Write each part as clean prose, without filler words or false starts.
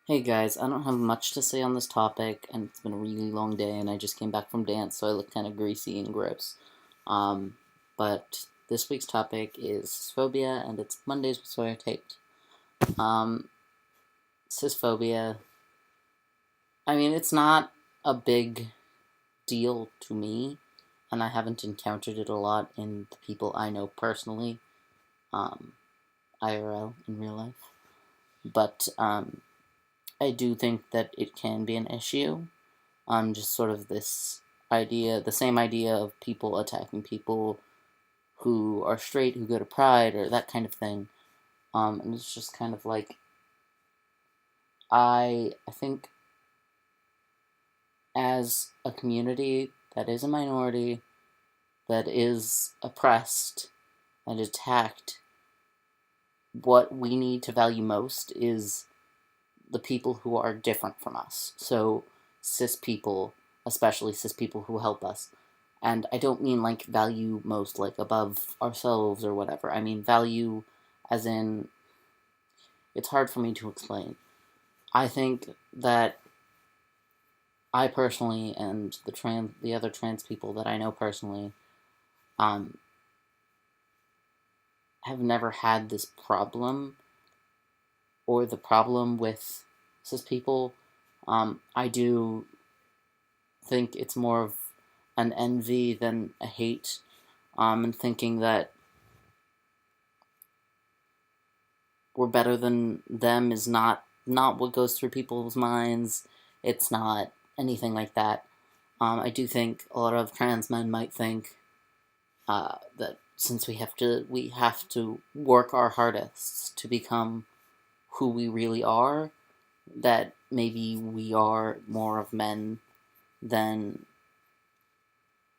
Hey guys, I don't have much to say on this topic, and it's been a really long day, and I just came back from dance, so I look kind of greasy and gross. But this week's topic is phobia, and it's Mondays with Sawyer Tate. Um, Cisphobia, I mean, it's not a big deal to me, and I haven't encountered it a lot in the people I know personally, um, IRL, in real life. But, I do think that it can be an issue. Just sort of this idea, the same idea of people attacking people who are straight, who go to Pride, or that kind of thing. And it's just kind of like, I think as a community that is a minority, that is oppressed and attacked, what we need to value most is the people who are different from us. So, cis people, especially cis people who help us. And I don't mean like value most, like above ourselves or whatever. I mean value as in, it's hard for me to explain. I think that I personally and the other trans people that I know personally um, have never had this problem or the problem with cis people. I do think it's more of an envy than a hate, and thinking that we're better than them is not what goes through people's minds. It's not anything like that. I do think a lot of trans men might think that since we have to work our hardest to become who we really are, that maybe we are more of men than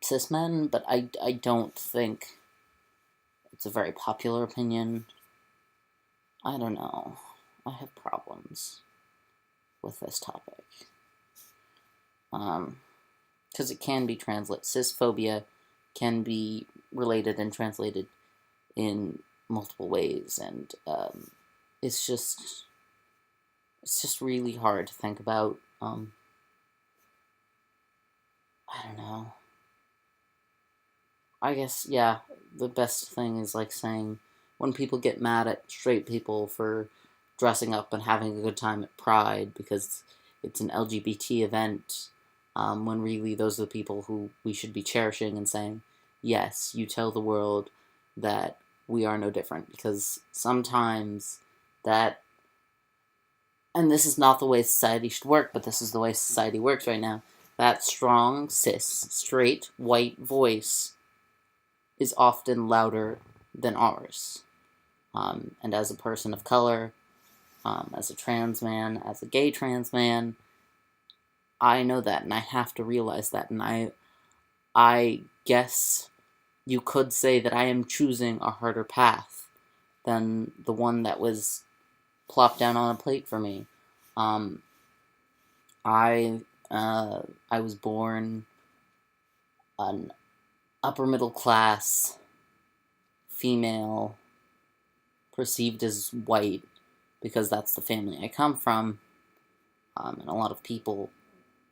cis men, but I don't think it's a very popular opinion. I don't know. I have problems with this topic. Because it can be translated. Cisphobia can be related and translated in multiple ways, and it's just it's just really hard to think about. I don't know. I guess yeah. The best thing is like saying when people get mad at straight people for dressing up and having a good time at Pride because it's an LGBT event, when really those are the people who we should be cherishing and saying, yes, you tell the world that we are no different. Because sometimes that, and this is not the way society should work, but this is the way society works right now, that strong, cis, straight, white voice is often louder than ours. And as a person of color, as a trans man, as a gay trans man, I know that, and I have to realize that, and I guess you could say that I am choosing a harder path than the one that was plopped down on a plate for me. Um, I I was born an upper middle class female, perceived as white because that's the family I come from, and a lot of people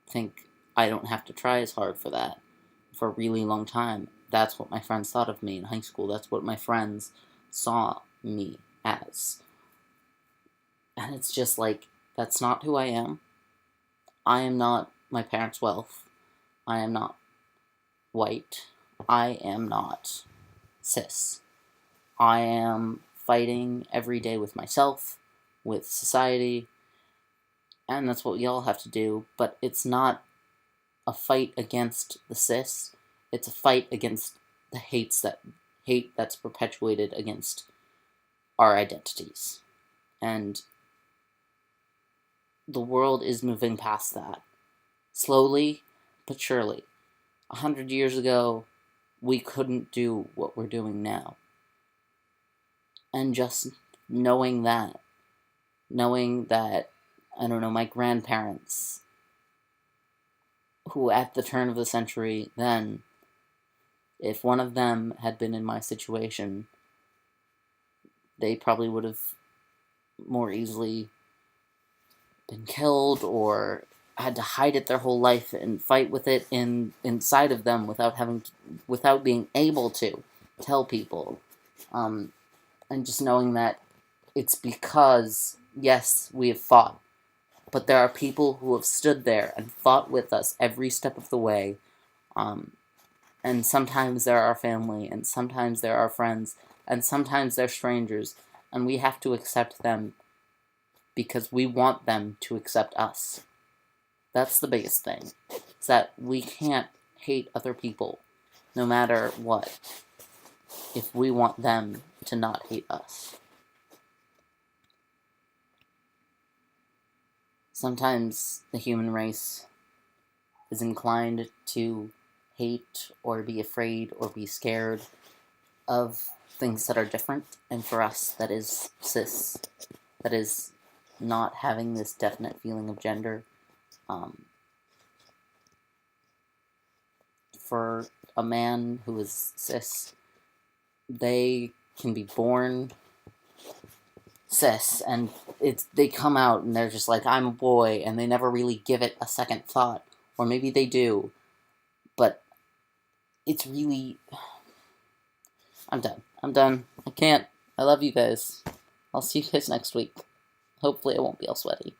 think I don't have to try as hard for that for a really long time. That's what my friends thought of me in high school. That's what my friends saw me as. And it's just like, that's not who I am. I am not my parents' wealth. I am not white. I am not cis. I am fighting every day with myself, with society, and that's what we all have to do, but it's not a fight against the cis, it's a fight against the hate that's perpetuated against our identities. And the world is moving past that. Slowly, but surely. 100 years ago, we couldn't do what we're doing now. And just knowing that, I don't know, my grandparents, who at the turn of the century then, if one of them had been in my situation, they probably would have more easily been killed or had to hide it their whole life and fight with it inside of them without being able to tell people, and just knowing that it's because, yes, we have fought, but there are people who have stood there and fought with us every step of the way, and sometimes they're our family, and sometimes they're our friends, and sometimes they're strangers, and we have to accept them because we want them to accept us. That's the biggest thing, is that we can't hate other people, no matter what, if we want them to not hate us. Sometimes the human race is inclined to hate or be afraid or be scared of things that are different, and for us that is cis, that is not having this definite feeling of gender. For a man who is cis, they can be born cis, and they come out and they're just like, I'm a boy, and they never really give it a second thought. Or maybe they do, but it's really... I'm done. I can't. I love you guys. I'll see you guys next week. Hopefully I won't be all sweaty.